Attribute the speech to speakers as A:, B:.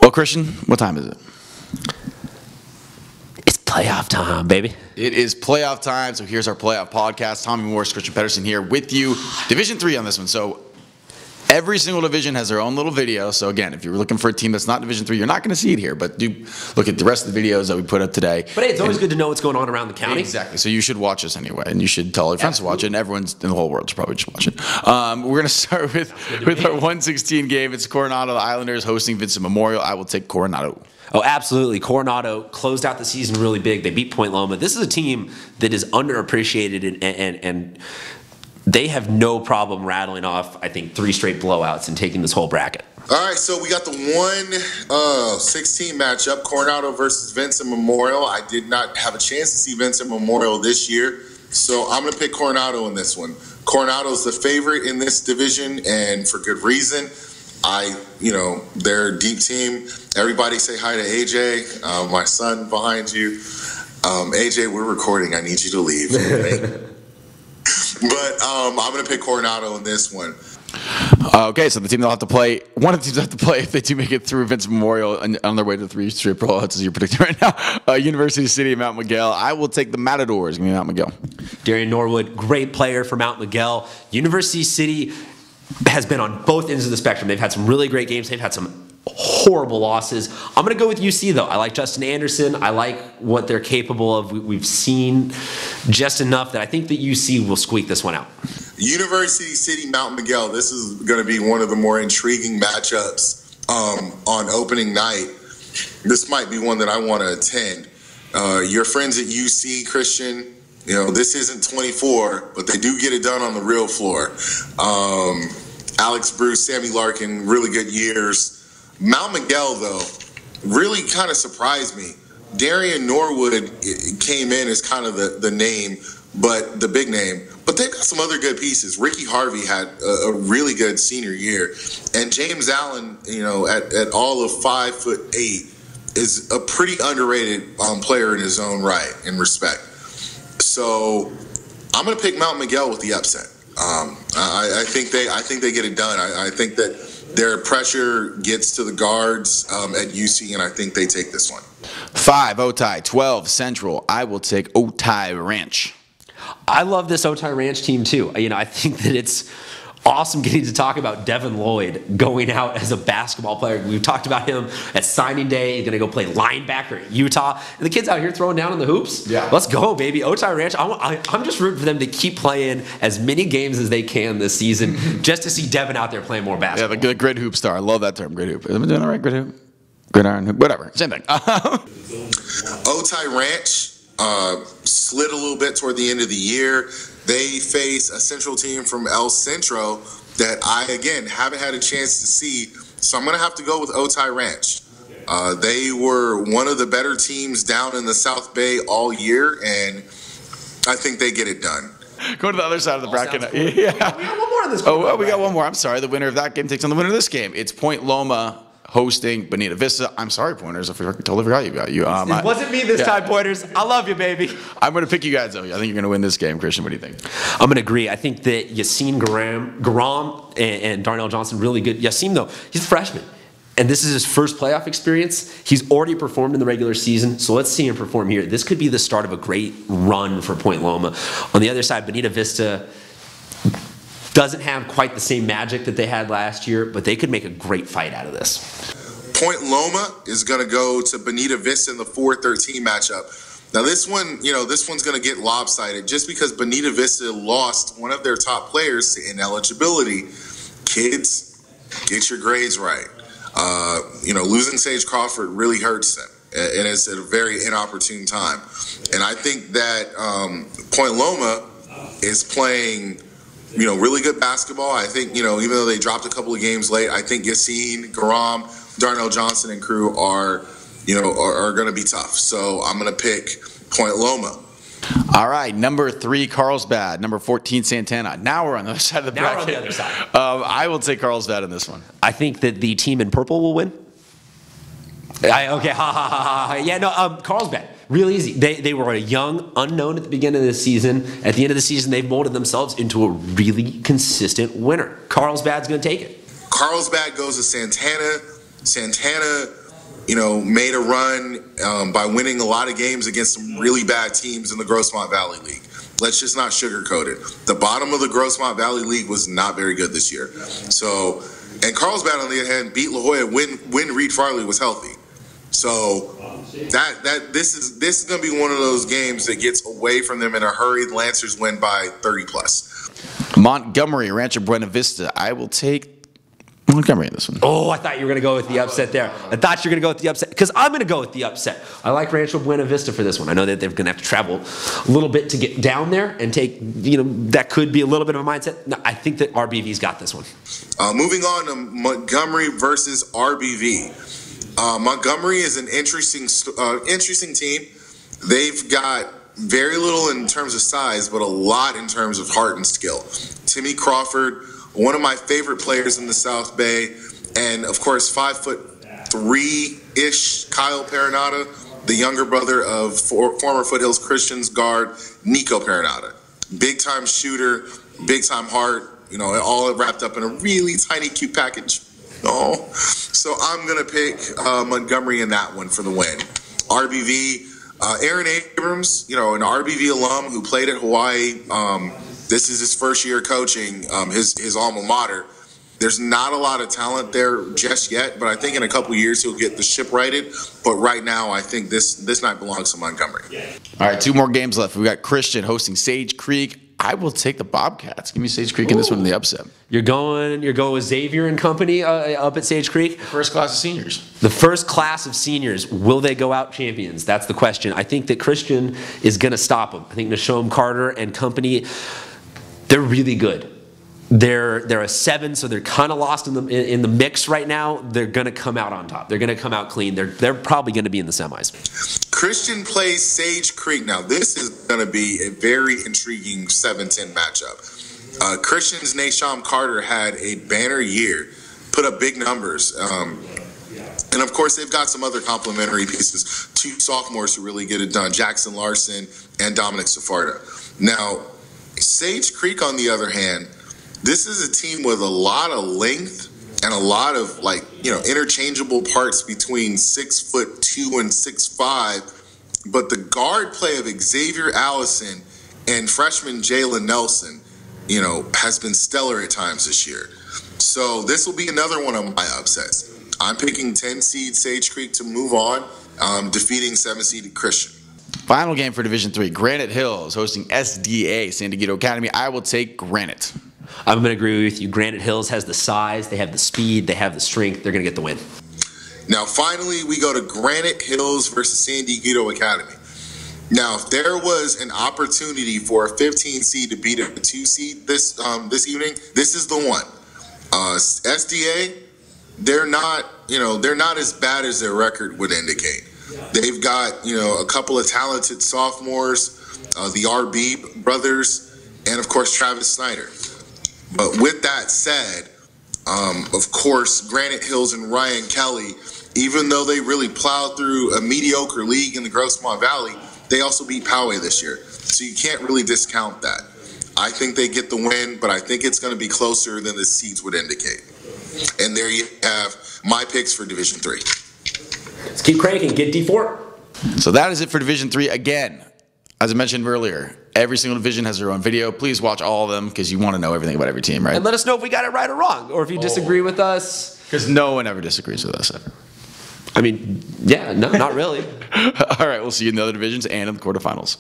A: Well, Christian, what time is it?
B: It's playoff time, baby.
A: It is playoff time, so here's our playoff podcast. Tommy Morris, Christian Pedersen here with you. Division 3 on this one. So every single division has their own little video. So again, if you're looking for a team that's not Division 3, you're not going to see it here. But do look at the rest of the videos that we put up today.
B: But hey, it's always good to know what's going on around the county.
A: Exactly. So you should watch us anyway, and you should tell your friends to watch it, and everyone's in the whole world should probably just watch it. We're going to start with our 116 game. It's Coronado, the Islanders, hosting Vincent Memorial. I will take Coronado.
B: Oh, absolutely. Coronado closed out the season really big. They beat Point Loma. This is a team that is underappreciated, and they have no problem rattling off, I think, 3 straight blowouts and taking this whole bracket.
C: All right, so we got the 1-16 matchup, Coronado versus Vincent Memorial. I did not have a chance to see Vincent Memorial this year, so I'm going to pick Coronado in this one. Coronado's the favorite in this division, and for good reason. They're a deep team. Everybody say hi to AJ, my son behind you. AJ, we're recording. I need you to leave. But I'm going to pick Coronado in this one.
A: Okay, so the team they'll have to play, one of the teams they'll have to play if they do make it through Vincent Memorial on their way to 3 straight blowouts, as you're predicting right now. University City of Mount Miguel. I will take the Matadors. Give me Mount Miguel.
B: Darian Norwood, great player for Mount Miguel. University City has been on both ends of the spectrum. They've had some really great games. They've had some horrible losses. I'm going to go with UC, though. I like Justin Anderson. I like what they're capable of. We've seen just enough that I think that UC will squeak this one out.
C: University City, Mount Miguel. This is going to be one of the more intriguing matchups on opening night. This might be one that I want to attend. Your friends at UC, Christian, this isn't 24, but they do get it done on the real floor. Alex Bruce, Sammy Larkin, really good years. Mount Miguel, though, really kind of surprised me. Darian Norwood came in as kind of the name, but the big name. But they've got some other good pieces. Ricky Harvey had a really good senior year. And James Allen, at all of 5'8", is a pretty underrated player in his own right, in respect. So I'm going to pick Mount Miguel with the upset. I think they get it done. I think that their pressure gets to the guards at UC, and I think they take this one.
A: 5, Otay. 12, Central. I will take Otay Ranch.
B: I love this Otay Ranch team, too. I think that it's awesome getting to talk about Devin Lloyd going out as a basketball player. We've talked about him at signing day. He's going to go play linebacker at Utah. And the kid's out here throwing down in the hoops. Yeah. Let's go, baby. Otay Ranch. I'm just rooting for them to keep playing as many games as they can this season just to see Devin out there playing more basketball.
A: Yeah, the grid hoop star. I love that term, grid hoop. Am I doing all right, grid hoop? Gridiron hoop? Whatever. Same thing.
C: Otay Ranch slid a little bit toward the end of the year. They face a Central team from El Centro that I, again, haven't had a chance to see. So I'm going to have to go with Otay Ranch. They were one of the better teams down in the South Bay all year, and I think they get it done.
A: Go to the other side of the bracket.
B: Cool. Yeah. We got one more in this
A: we got one more. I'm sorry. The winner of that game takes on the winner of this game. It's Point Loma hosting Bonita Vista. I'm sorry, Pointers. I totally forgot about you.
B: It wasn't me this time, Pointers. I love you, baby.
A: I'm going to pick you guys, though. I think you're going to win this game. Christian, what do you think?
B: I'm going to agree. I think that Yassine Garam and Darnell Johnson, really good. Yassine, though, he's a freshman. And this is his first playoff experience. He's already performed in the regular season, so let's see him perform here. This could be the start of a great run for Point Loma. On the other side, Bonita Vista doesn't have quite the same magic that they had last year, but they could make a great fight out of this.
C: Point Loma is going to go to Bonita Vista in the 4-13 matchup. Now this one, this one's going to get lopsided just because Bonita Vista lost one of their top players to ineligibility. Kids, get your grades right. Losing Sage Crawford really hurts them, and it's at a very inopportune time. And I think that Point Loma is playing really good basketball. I think, even though they dropped a couple of games late, I think Yassine, Garam, Darnell Johnson, and crew are going to be tough. So I'm going to pick Point Loma.
A: All right, number 3, Carlsbad. Number 14, Santana. Now we're on the other side of the bracket.
B: Now we're on the other side.
A: I will take Carlsbad in this one.
B: I think that the team in purple will win. Carlsbad. Real easy. They were a young unknown at the beginning of the season. At the end of the season, they've molded themselves into a really consistent winner. Carlsbad's going to take it.
C: Carlsbad goes to Santana. Santana made a run by winning a lot of games against some really bad teams in the Grossmont Valley League. Let's just not sugarcoat it. The bottom of the Grossmont Valley League was not very good this year. So, and Carlsbad, on the other hand, beat La Jolla when Reed Farley was healthy. So this is going to be one of those games that gets away from them in a hurry. The Lancers win by 30 plus.
A: Montgomery, Rancho, Buena Vista. I will take Montgomery in this one.
B: Oh, I thought you were going to go with the upset there. I thought you were going to go with the upset because I'm going to go with the upset. I like Rancho Buena Vista for this one. I know that they're going to have to travel a little bit to get down there and take, that could be a little bit of a mindset. No, I think that RBV's got this one.
C: Moving on to Montgomery versus RBV. Montgomery is an interesting team. They've got very little in terms of size, but a lot in terms of heart and skill. Timmy Crawford, one of my favorite players in the South Bay, and of course 5'3"-ish Kyle Perenata, the younger brother of former Foothills Christians guard Nico Perenata. Big time shooter, big time heart, all wrapped up in a really tiny cute package. Oh, so I'm gonna pick Montgomery in that one for the win. RBV, Aaron Abrams, an RBV alum who played at Hawaii. This is his first year coaching his alma mater. There's not a lot of talent there just yet, but I think in a couple years he'll get the ship righted. But right now, I think this night belongs to Montgomery.
A: All right, 2 more games left. We got Christian hosting Sage Creek. I will take the Bobcats. Give me Sage Creek in this one in the upset.
B: You're going with Xavier and company up at Sage Creek.
A: First class of seniors.
B: The first class of seniors. Will they go out champions? That's the question. I think that Christian is going to stop them. I think Nashom Carter and company, they're really good. They're a 7, so they're kind of lost in the mix right now. They're going to come out on top. They're going to come out clean. They're probably going to be in the semis.
C: Christian plays Sage Creek. Now, this is going to be a very intriguing 7-10 matchup. Christian's Nashom Carter had a banner year, put up big numbers. And, of course, they've got some other complimentary pieces. 2 sophomores who really get it done, Jackson Larson and Dominic Safarda. Now, Sage Creek, on the other hand, this is a team with a lot of length and a lot of interchangeable parts between 6'2" and 6'5". But the guard play of Xavier Allison and freshman Jalen Nelson, has been stellar at times this year. So this will be another one of my upsets. I'm picking 10-seed Sage Creek to move on, defeating 7-seed Christian.
A: Final game for Division III. Granite Hills hosting SDA, San Dieguito Academy. I will take Granite.
B: I'm going to agree with you. Granite Hills has the size, they have the speed, they have the strength. They're going to get the win.
C: Now, finally, we go to Granite Hills versus San Dieguito Academy. Now, if there was an opportunity for a 15 seed to beat a 2 seed this evening, this is the one. SDA, they're not as bad as their record would indicate. They've got, a couple of talented sophomores, the RB brothers, and of course Travis Snyder. But with that said, of course, Granite Hills and Ryan Kelly, even though they really plowed through a mediocre league in the Grossmont Valley, they also beat Poway this year. So you can't really discount that. I think they get the win, but I think it's going to be closer than the seeds would indicate. And there you have my picks for Division III.
B: Let's keep cranking. Get D4.
A: So that is it for Division III. Again, as I mentioned earlier, every single division has their own video. Please watch all of them because you want to know everything about every team, right?
B: And let us know if we got it right or wrong, or if you disagree with us.
A: Because no one ever disagrees with us ever.
B: I mean, yeah, no, not really.
A: All right, we'll see you in the other divisions and in the quarterfinals.